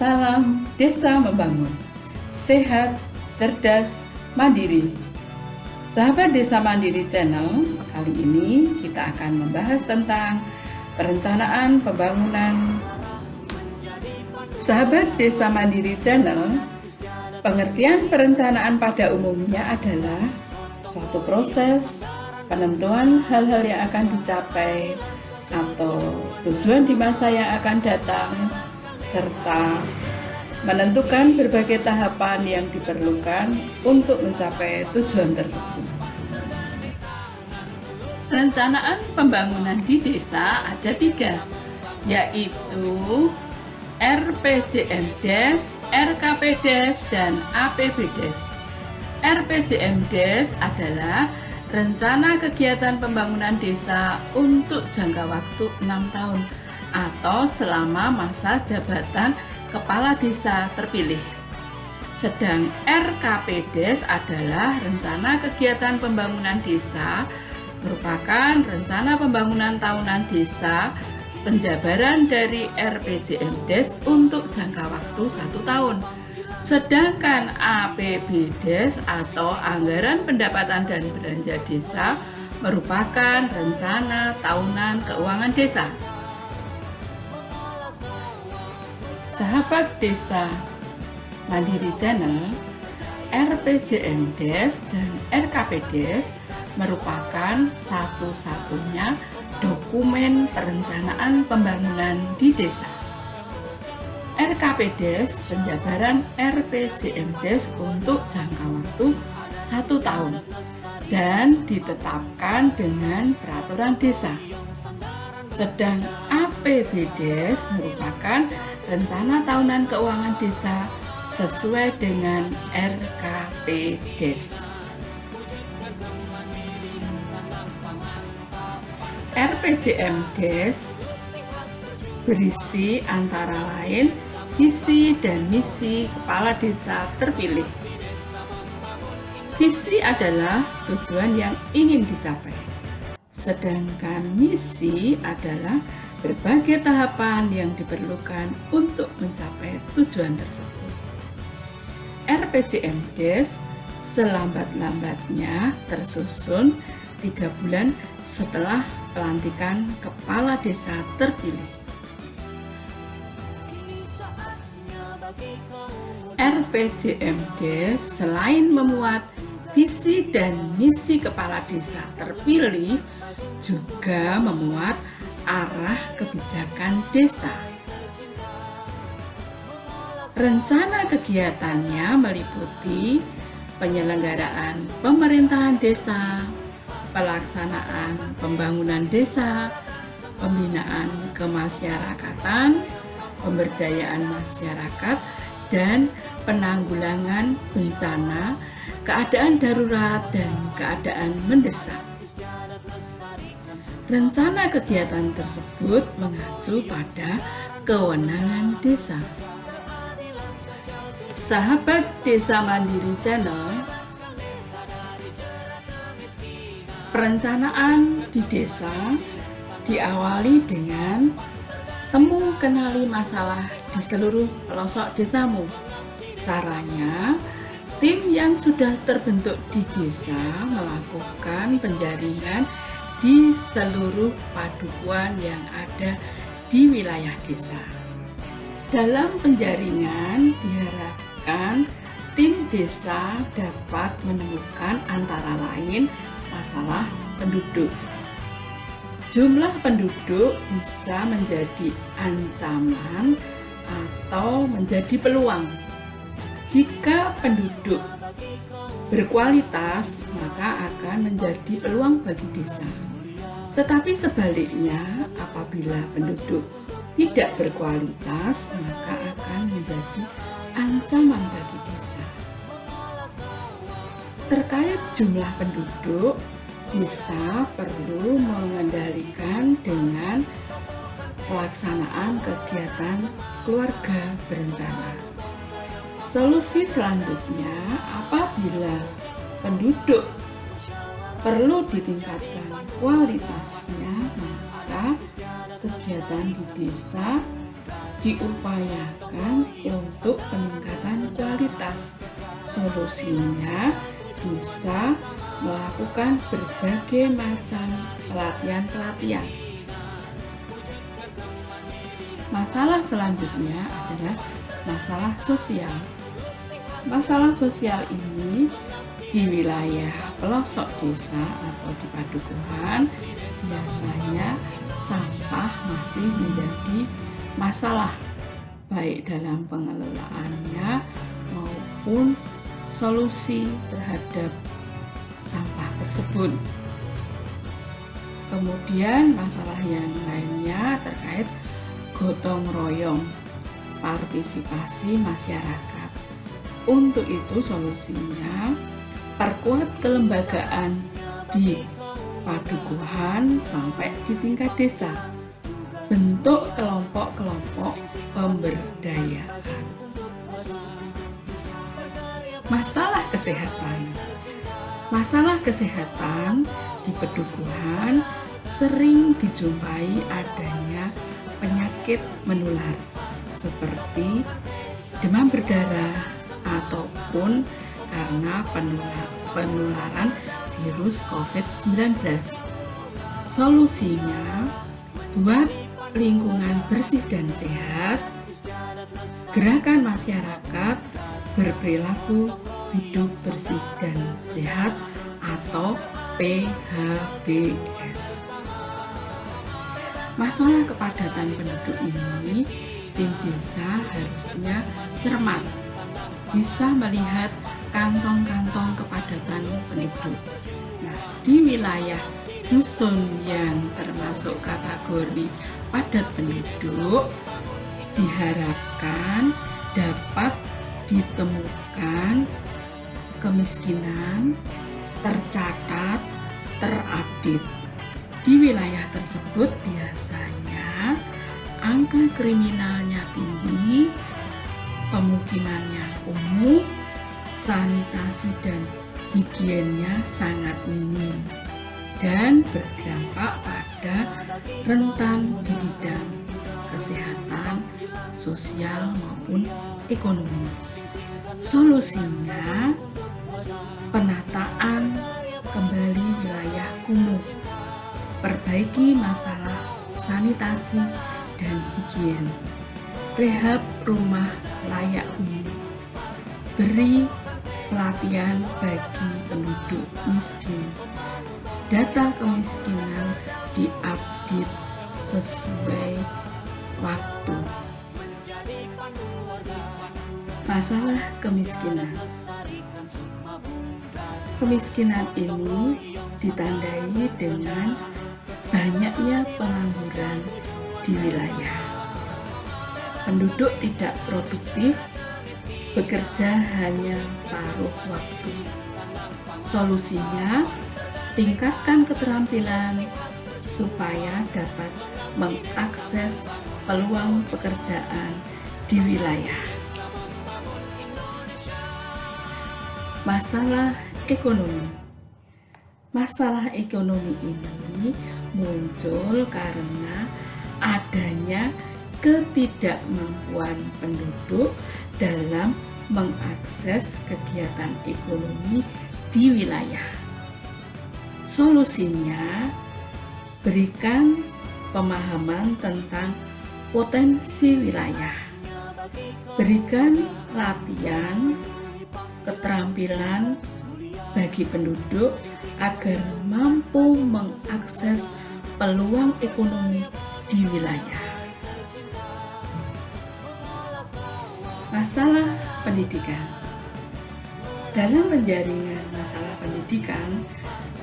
Salam Desa Membangun, sehat, cerdas, mandiri. Sahabat Desa Mandiri Channel, kali ini kita akan membahas tentang perencanaan pembangunan. Sahabat Desa Mandiri Channel, pengertian perencanaan pada umumnya adalah suatu proses penentuan hal-hal yang akan dicapai atau tujuan di masa yang akan datang, serta menentukan berbagai tahapan yang diperlukan untuk mencapai tujuan tersebut. Perencanaan pembangunan di desa ada 3, yaitu RPJMDes, RKPdes, dan APBdes. RPJMDes adalah rencana kegiatan pembangunan desa untuk jangka waktu 6 tahun atau selama masa jabatan kepala desa terpilih. Sedang RKPdes adalah rencana kegiatan pembangunan desa, merupakan rencana pembangunan tahunan desa penjabaran dari RPJMDes untuk jangka waktu 1 tahun. Sedangkan APBdes atau anggaran pendapatan dan belanja desa merupakan rencana tahunan keuangan desa. Sahabat Desa Mandiri Channel, RPJMDes dan RKPdes merupakan satu-satunya dokumen perencanaan pembangunan di desa. RKPdes penjabaran RPJMDes untuk jangka waktu 1 tahun dan ditetapkan dengan peraturan desa. Sedang APBdes merupakan rencana tahunan keuangan desa sesuai dengan RKPdes. RPJMDes berisi antara lain visi dan misi kepala desa terpilih. Visi adalah tujuan yang ingin dicapai, sedangkan misi adalah berbagai tahapan yang diperlukan untuk mencapai tujuan tersebut. RPJMDes selambat-lambatnya tersusun 3 bulan setelah pelantikan kepala desa terpilih. RPJMDes selain memuat visi dan misi kepala desa terpilih, juga memuat arah kebijakan desa. Rencana kegiatannya meliputi penyelenggaraan pemerintahan desa, pelaksanaan pembangunan desa, pembinaan kemasyarakatan, pemberdayaan masyarakat, dan penanggulangan bencana, keadaan darurat, dan keadaan mendesak. Rencana kegiatan tersebut mengacu pada kewenangan desa. Sahabat Desa Mandiri Channel, perencanaan di desa diawali dengan temu kenali masalah di seluruh pelosok desamu. Caranya, tim yang sudah terbentuk di desa melakukan penjaringan di seluruh padukuan yang ada di wilayah desa. Dalam penjaringan diharapkan tim desa dapat menemukan antara lain masalah penduduk. Jumlah penduduk bisa menjadi ancaman atau menjadi peluang. Jika penduduk berkualitas, maka akan menjadi peluang bagi desa. Tetapi sebaliknya, apabila penduduk tidak berkualitas, maka akan menjadi ancaman bagi desa. Terkait jumlah penduduk, desa perlu mengendalikan dengan pelaksanaan kegiatan keluarga berencana. Solusi selanjutnya, apabila penduduk perlu ditingkatkan kualitasnya, maka kegiatan di desa diupayakan untuk peningkatan kualitas. Solusinya bisa melakukan berbagai macam pelatihan-pelatihan. Masalah selanjutnya adalah masalah sosial. Masalah sosial ini di wilayah pelosok desa atau di padukuhan biasanya sampah masih menjadi masalah baik dalam pengelolaannya maupun solusi terhadap sampah tersebut. Kemudian masalah yang lainnya terkait gotong royong, partisipasi masyarakat. Untuk itu solusinya perkuat kelembagaan di padukuhan sampai di tingkat desa. Bentuk kelompok-kelompok pemberdayaan. Masalah kesehatan. Masalah kesehatan di padukuhan sering dijumpai adanya penyakit menular seperti demam berdarah ataupun karena penularan virus COVID-19. Solusinya, buat lingkungan bersih dan sehat, gerakan masyarakat berperilaku hidup bersih dan sehat atau PHBS. Masalah kepadatan penduduk ini, tim desa harusnya cermat, bisa melihat kantong-kantong kepadatan penduduk. Nah, di wilayah dusun yang termasuk kategori padat penduduk diharapkan dapat ditemukan kemiskinan tercatat, terupdate. Di wilayah tersebut biasanya angka kriminalnya tinggi, pemukimannya kumuh, sanitasi dan higiennya sangat minim dan berdampak pada rentan di bidang kesehatan, sosial maupun ekonomi. Solusinya penataan kembali wilayah kumuh, perbaiki masalah sanitasi dan higien, rehab rumah layak huni, beri pelatihan bagi penduduk miskin, data kemiskinan diupdate sesuai waktu. Masalah kemiskinan. Kemiskinan ini ditandai dengan banyaknya pengangguran di wilayah. Penduduk tidak produktif, bekerja hanya paruh waktu. Solusinya, tingkatkan keterampilan supaya dapat mengakses peluang pekerjaan di wilayah. Masalah ekonomi. Masalah ekonomi ini muncul karena adanya ketidakmampuan penduduk dalam mengakses kegiatan ekonomi di wilayah. Solusinya, berikan pemahaman tentang potensi wilayah. Berikan latihan keterampilan bagi penduduk agar mampu mengakses peluang ekonomi di wilayah. Masalah pendidikan. Dalam penjaringan masalah pendidikan,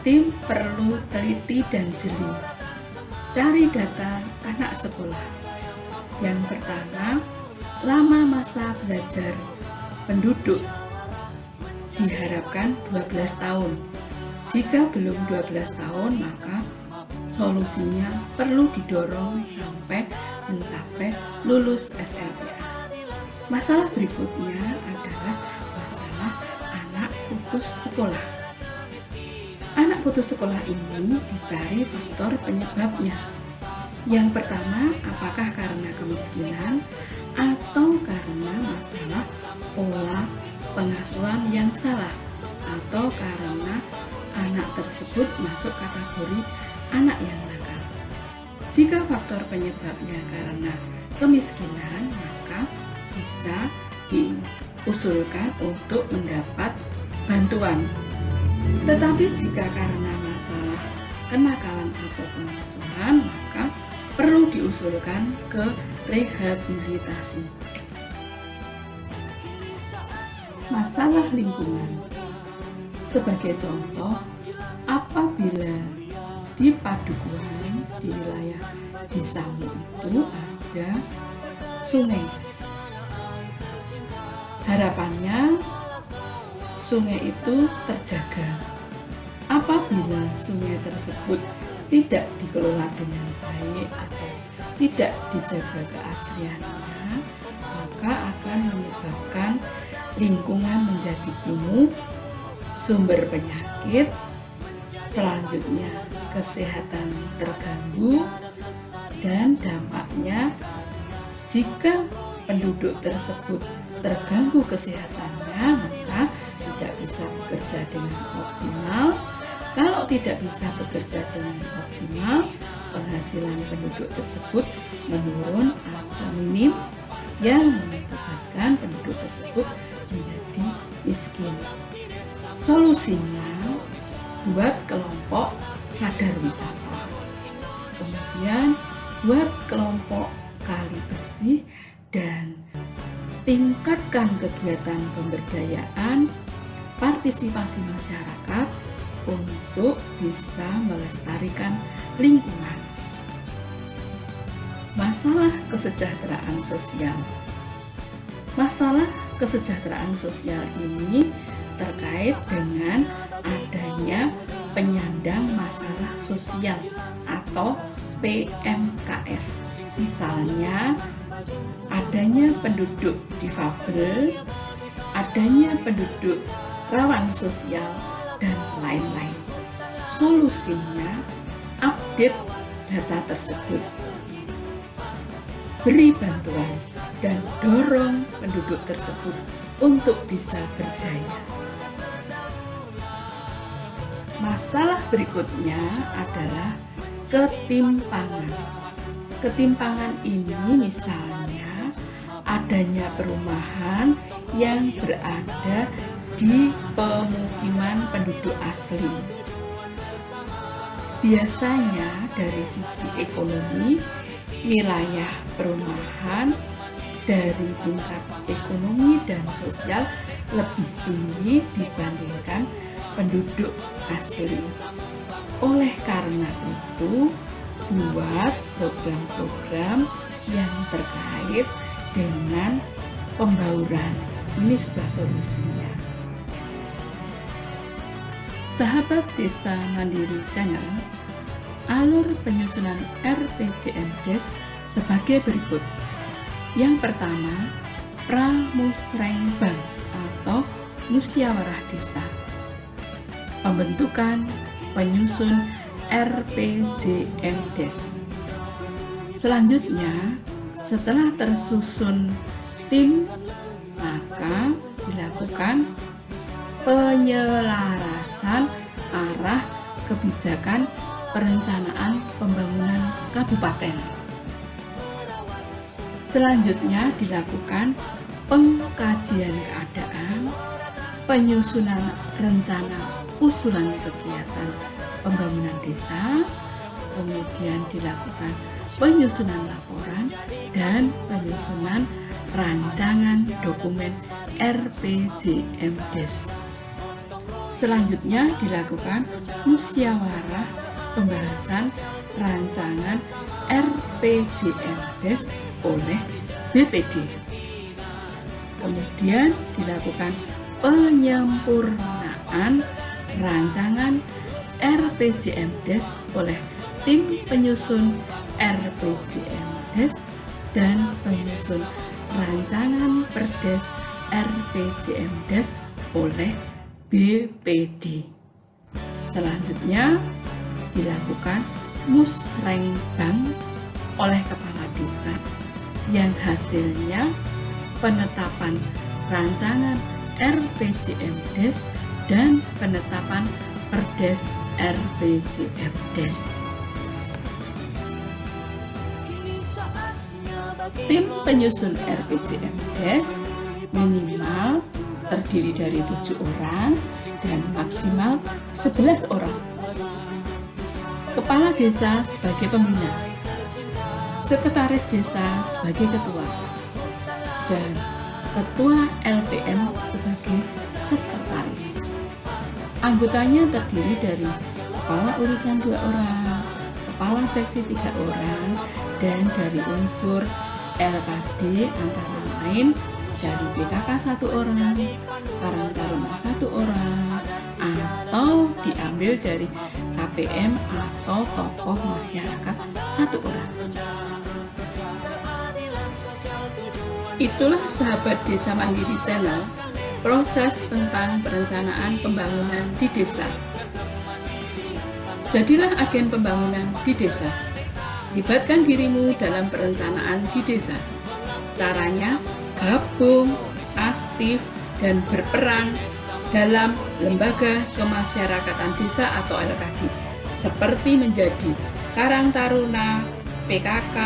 tim perlu teliti dan jeli. Cari data anak sekolah. Yang pertama, lama masa belajar penduduk diharapkan 12 tahun. Jika belum 12 tahun, maka solusinya perlu didorong sampai mencapai lulus SLTA. Masalah berikutnya adalah masalah anak putus sekolah. Anak putus sekolah ini dicari faktor penyebabnya. Yang pertama, apakah karena kemiskinan atau karena masalah pola pengasuhan yang salah, atau karena anak tersebut masuk kategori anak yang nakal. Jika faktor penyebabnya karena kemiskinan, maka bisa diusulkan untuk mendapat bantuan. Tetapi jika karena masalah kenakalan atau pengasuhan, maka perlu diusulkan ke rehabilitasi. Masalah lingkungan. Sebagai contoh, apabila di Padukuhan di wilayah desamu itu ada sungai, harapannya sungai itu terjaga. Apabila sungai tersebut tidak dikelola dengan baik atau tidak dijaga keasriannya, maka akan menyebabkan lingkungan menjadi kumuh, sumber penyakit, selanjutnya kesehatan terganggu, dan dampaknya jika penduduk tersebut terganggu kesehatannya, maka tidak bisa bekerja dengan optimal. Kalau tidak bisa bekerja dengan optimal, penghasilan penduduk tersebut menurun atau minim, yang mengakibatkan penduduk tersebut menjadi miskin. Solusinya, buat kelompok sadar wisata. Kemudian, buat kelompok kali bersih dan tingkatkan kegiatan pemberdayaan, partisipasi masyarakat untuk bisa melestarikan lingkungan. Masalah kesejahteraan sosial. Masalah kesejahteraan sosial ini terkait dengan adanya penyandang masalah sosial atau PMKS. Misalnya, adanya penduduk difabel, adanya penduduk rawan sosial, dan lain-lain. Solusinya, update data tersebut, beri bantuan, dan dorong penduduk tersebut untuk bisa berdaya. Masalah berikutnya adalah ketimpangan. Ketimpangan ini misalnya adanya perumahan yang berada di pemukiman penduduk asli. Biasanya dari sisi ekonomi, wilayah perumahan dari tingkat ekonomi dan sosial lebih tinggi dibandingkan penduduk asli. Oleh karena itu, buat program-program yang terkait dengan pembauran. Ini sebuah solusinya. Sahabat Desa Mandiri Channel, alur penyusunan RPJMDes sebagai berikut. Yang pertama, pramusrengbang atau musyawarah desa. Pembentukan penyusun RPJMDes. Selanjutnya, setelah tersusun tim, maka dilakukan penyelarasan arah kebijakan perencanaan pembangunan kabupaten. Selanjutnya dilakukan pengkajian keadaan, penyusunan rencana usulan kegiatan pembangunan desa, kemudian dilakukan penyusunan laporan dan penyusunan rancangan dokumen RPJMDes. Selanjutnya dilakukan musyawarah pembahasan rancangan RPJMDes oleh BPD. Kemudian dilakukan penyempurnaan rancangan RPJMDes oleh tim penyusun RPJMDes dan penyusun rancangan Perdes RPJMDes oleh BPD. Selanjutnya dilakukan musrengbang oleh kepala desa yang hasilnya penetapan rancangan RPJMDes dan penetapan Perdes RPJMDes. Tim penyusun RPJMDes minimal terdiri dari 7 orang dan maksimal 11 orang. Kepala desa sebagai pembina, sekretaris desa sebagai ketua, dan ketua LPM sebagai sekretaris. Anggotanya terdiri dari kepala urusan 2 orang, kepala seksi 3 orang, dan dari unsur LKD antara lain dari PKK 1 orang, Karang Taruna 1 orang, atau diambil dari KPM atau tokoh masyarakat 1 orang. Itulah sahabat Desa Mandiri Channel, proses tentang perencanaan pembangunan di desa. Jadilah agen pembangunan di desa. Libatkan dirimu dalam perencanaan di desa. Caranya gabung, aktif, dan berperan dalam lembaga kemasyarakatan desa atau LKD, seperti menjadi Karang Taruna, PKK,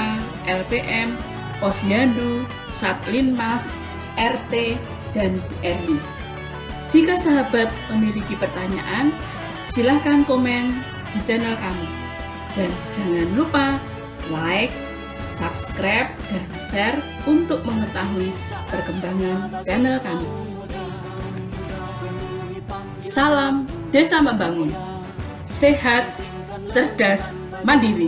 LPM, Posyandu, Satlinmas, RT, dan RW. Jika sahabat memiliki pertanyaan, silahkan komen di channel kami. Dan jangan lupa like, subscribe, dan share untuk mengetahui perkembangan channel kami. Salam Desa Membangun, sehat, cerdas, mandiri.